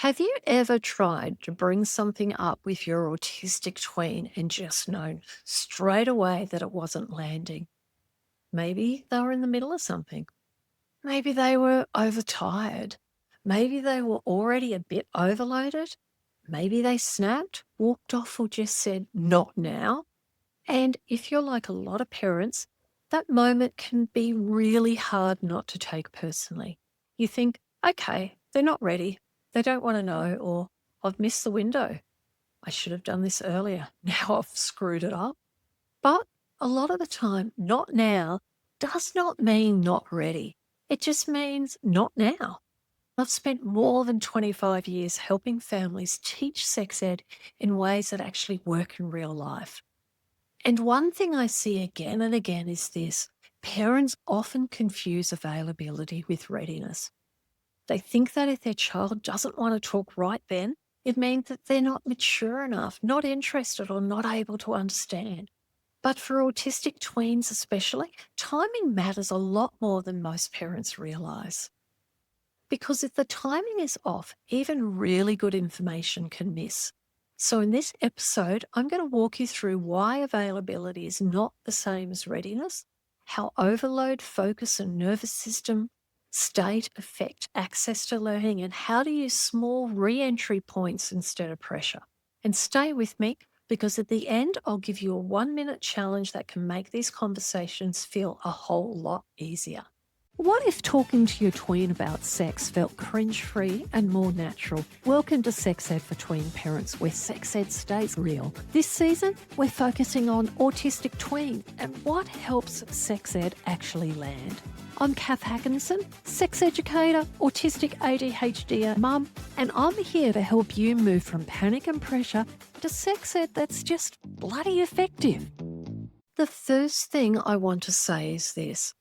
Have you ever tried to bring something up with your autistic tween and just known straight away that it wasn't landing? Maybe they were in the middle of something. Maybe they were overtired. Maybe they were already a bit overloaded. Maybe they snapped, walked off, or just said, not now. And if you're like a lot of parents, that moment can be really hard not to take personally. You think, okay, they're not ready. They don't want to know, or I've missed the window. I should have done this earlier. Now I've screwed it up. But a lot of the time, not now does not mean not ready. It just means not now. I've spent more than 25 years helping families teach sex ed in ways that actually work in real life. And one thing I see again and again is this: parents often confuse availability with readiness. They think that if their child doesn't want to talk right then, it means that they're not mature enough, not interested, or not able to understand. But for autistic tweens especially, timing matters a lot more than most parents realise. Because if the timing is off, even really good information can miss. So in this episode, I'm going to walk you through why availability is not the same as readiness, how overload, focus, and nervous system state affect access to learning, and how to use small re-entry points instead of pressure. And stay with me, because at the end, I'll give you a 1-minute challenge that can make these conversations feel a whole lot easier. What if talking to your tween about sex felt cringe-free and more natural? Welcome to Sex Ed for Tween Parents, where sex ed stays real. This season, we're focusing on autistic tween and what helps sex ed actually land. I'm CATH HAKANSON, sex educator, autistic AuDHD mum, and I'm here to help you move from panic and pressure to sex ed that's just bloody effective. The first thing I want to say is this: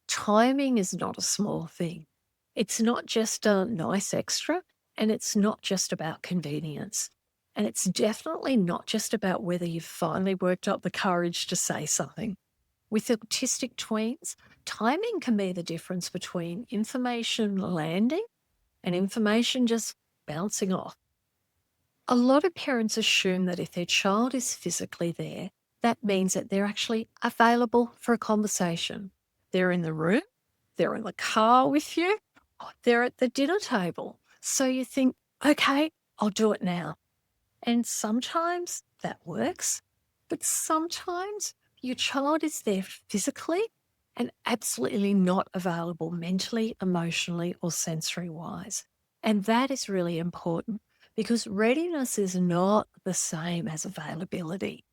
timing is not a small thing. It's not just a nice extra, and it's not just about convenience. And it's definitely not just about whether you've finally worked up the courage to say something. With autistic tweens, timing can be the difference between information landing and information just bouncing off. A lot of parents assume that if their child is physically there, that means that they're actually available for a conversation. They're in the room, they're in the car with you, or they're at the dinner table. So you think, okay, I'll do it now. And sometimes that works, but sometimes your child is there physically and absolutely not available mentally, emotionally, or sensory wise. And that is really important, because readiness is not the same as availability.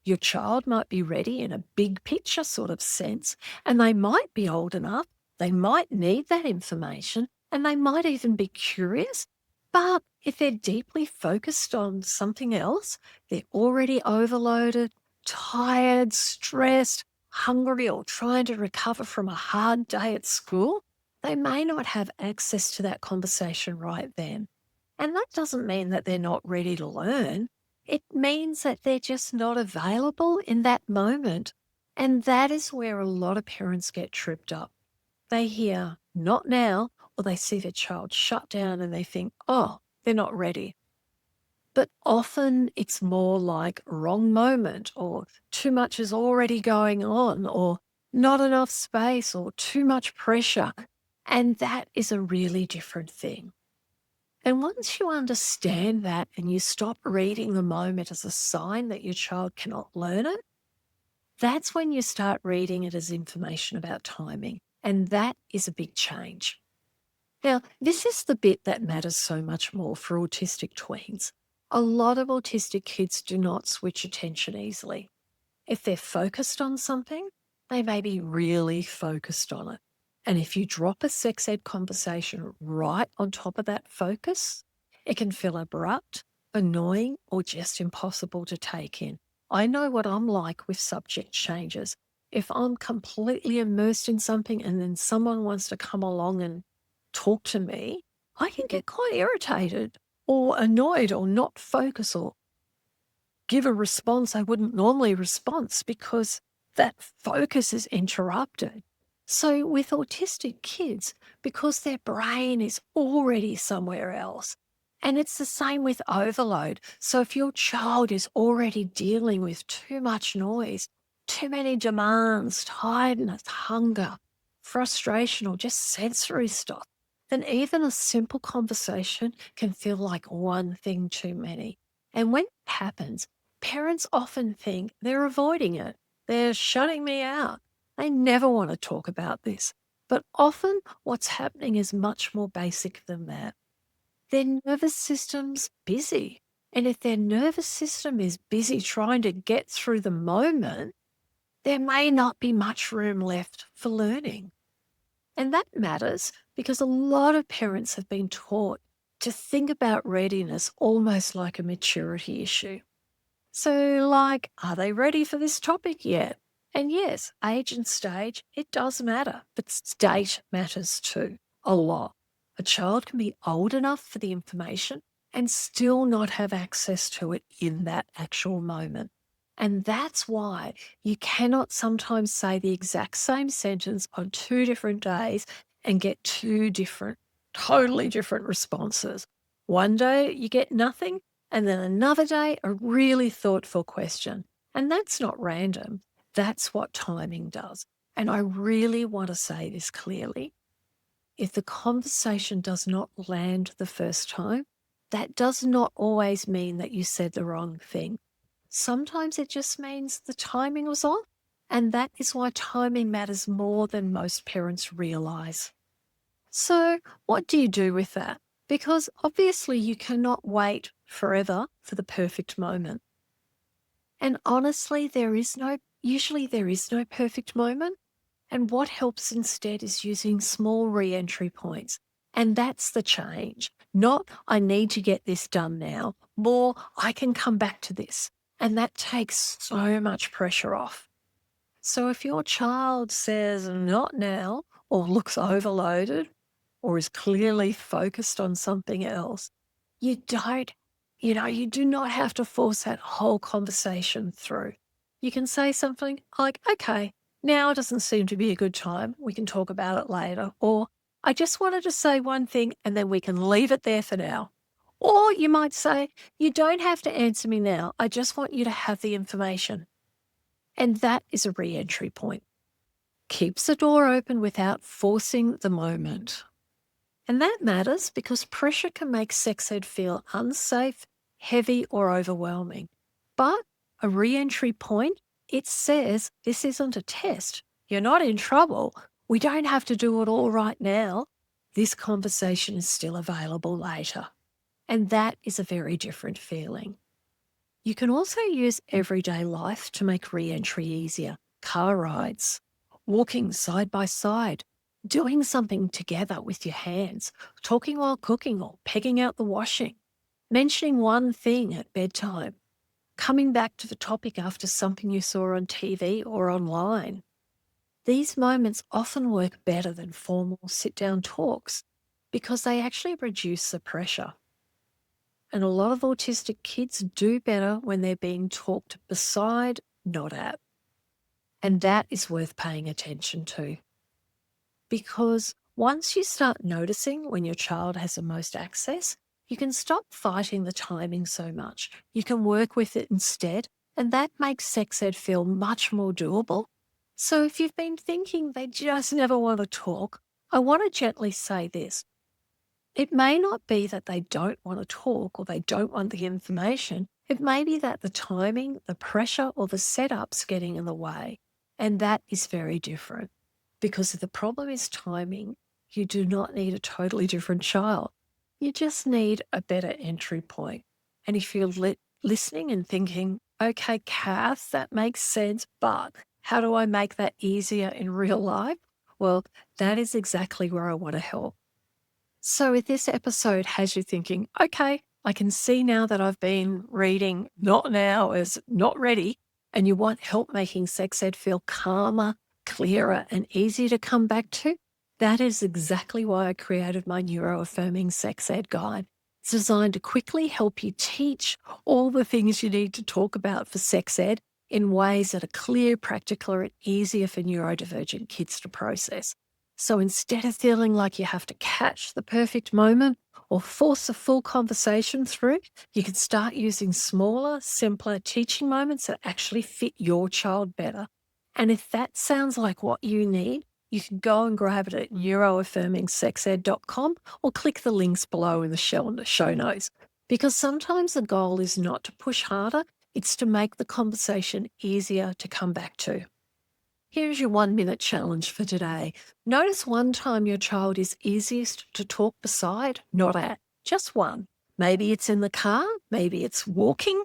Your child might be ready in a big picture sort of sense, and they might be old enough, they might need that information, and they might even be curious. But if they're deeply focused on something else, they're already overloaded, tired, stressed, hungry, or trying to recover from a hard day at school, they may not have access to that conversation right then. And that doesn't mean that they're not ready to learn. It means that they're just not available in that moment. And that is where a lot of parents get tripped up. They hear, not now, or they see their child shut down and they think, oh, they're not ready. But often it's more like wrong moment, or too much is already going on, or not enough space, or too much pressure. And that is a really different thing. And once you understand that and you stop reading the moment as a sign that your child cannot learn it, that's when you start reading it as information about timing. And that is a big change. Now, this is the bit that matters so much more for autistic tweens. A lot of autistic kids do not switch attention easily. If they're focused on something, they may be really focused on it. And if you drop a sex ed conversation right on top of that focus, it can feel abrupt, annoying, or just impossible to take in. I know what I'm like with subject changes. If I'm completely immersed in something and then someone wants to come along and talk to me, I can get quite irritated or annoyed or not focus or give a response I wouldn't normally respond, because that focus is interrupted. So with autistic kids, because their brain is already somewhere else, And it's the same with overload. So if your child is already dealing with too much noise, too many demands, tiredness, hunger, frustration, or just sensory stuff, then even a simple conversation can feel like one thing too many. And when it happens, parents often think they're avoiding it. They're shutting me out. They never want to talk about this. But often what's happening is much more basic than that. Their nervous system's busy. And if their nervous system is busy trying to get through the moment, there may not be much room left for learning. And that matters because a lot of parents have been taught to think about readiness almost like a maturity issue. So, like, are they ready for this topic yet? And yes, age and stage, it does matter, but state matters too, a lot. A child can be old enough for the information and still not have access to it in that actual moment. And that's why you cannot sometimes say the exact same sentence on two different days and get two different, totally different responses. One day you get nothing, and then another day, a really thoughtful question. And that's not random. That's what timing does. And I really want to say this clearly. If the conversation does not land the first time, that does not always mean that you said the wrong thing. Sometimes it just means the timing was off. And that is why timing matters more than most parents realize. So, what do you do with that? Because obviously you cannot wait forever for the perfect moment. And honestly, usually there is no perfect moment. And what helps instead is using small re-entry points. And that's the change. Not, I need to get this done now. More, I can come back to this. And that takes so much pressure off. So if your child says not now, or looks overloaded, or is clearly focused on something else, you do not have to force that whole conversation through. You can say something like, okay, now doesn't seem to be a good time. We can talk about it later. Or I just wanted to say one thing and then we can leave it there for now. Or you might say, you don't have to answer me now. I just want you to have the information. And that is a re-entry point. Keeps the door open without forcing the moment. And that matters because pressure can make sex ed feel unsafe, heavy, or overwhelming. But a re-entry point, it says this isn't a test. You're not in trouble. We don't have to do it all right now. This conversation is still available later. And that is a very different feeling. You can also use everyday life to make re-entry easier. Car rides, walking side by side, doing something together with your hands, talking while cooking or pegging out the washing, mentioning one thing at bedtime, coming back to the topic after something you saw on TV or online. These moments often work better than formal sit-down talks because they actually reduce the pressure. And a lot of autistic kids do better when they're being talked beside, not at. And that is worth paying attention to. Because once you start noticing when your child has the most access, you can stop fighting the timing so much. You can work with it instead, and that makes sex ed feel much more doable. So if you've been thinking they just never want to talk, I want to gently say this. It may not be that they don't want to talk or they don't want the information. It may be that the timing, the pressure, or the setup's getting in the way. And that is very different. Because if the problem is timing, you do not need a totally different child. You just need a better entry point. And if you're listening and thinking, okay, Kath, that makes sense, but how do I make that easier in real life? Well, that is exactly where I want to help. So if this episode has you thinking, okay, I can see now that I've been reading not now as not ready, and you want help making sex ed feel calmer, clearer, and easier to come back to, that is exactly why I created my neuro-affirming sex ed guide. It's designed to quickly help you teach all the things you need to talk about for sex ed in ways that are clear, practical, and easier for neurodivergent kids to process. So instead of feeling like you have to catch the perfect moment or force a full conversation through, you can start using smaller, simpler teaching moments that actually fit your child better. And if that sounds like what you need, you can go and grab it at neuro-affirmingsexed.com or click the links below in the show notes. Because sometimes the goal is not to push harder, it's to make the conversation easier to come back to. Here's your 1 minute challenge for today. Notice one time your child is easiest to talk beside, not at. Just one. Maybe it's in the car, maybe it's walking,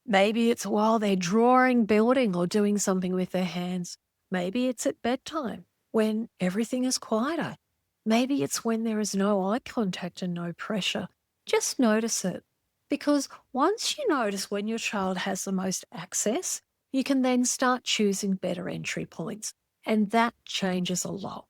maybe it's while they're drawing, building, or doing something with their hands. Maybe it's at bedtime when everything is quieter. Maybe it's when there is no eye contact and no pressure. Just notice it. Because once you notice when your child has the most access, you can then start choosing better entry points. And that changes a lot.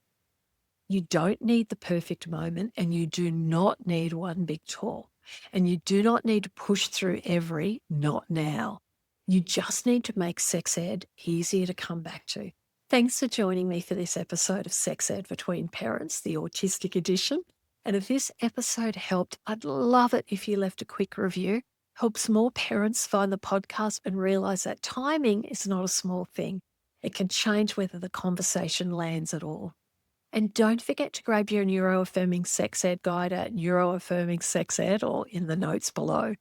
You don't need the perfect moment, and you do not need one big talk. And you do not need to push through every not now. You just need to make sex ed easier to come back to. Thanks for joining me for this episode of Sex Ed for Tween Parents, the autistic edition. And if this episode helped, I'd love it if you left a quick review. Helps more parents find the podcast and realize that timing is not a small thing. It can change whether the conversation lands at all. And don't forget to grab your neuro-affirming sex ed guide at neuro-affirming sex ed or in the notes below.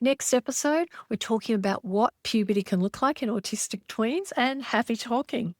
Next episode, we're talking about what puberty can look like in autistic tweens, and happy talking.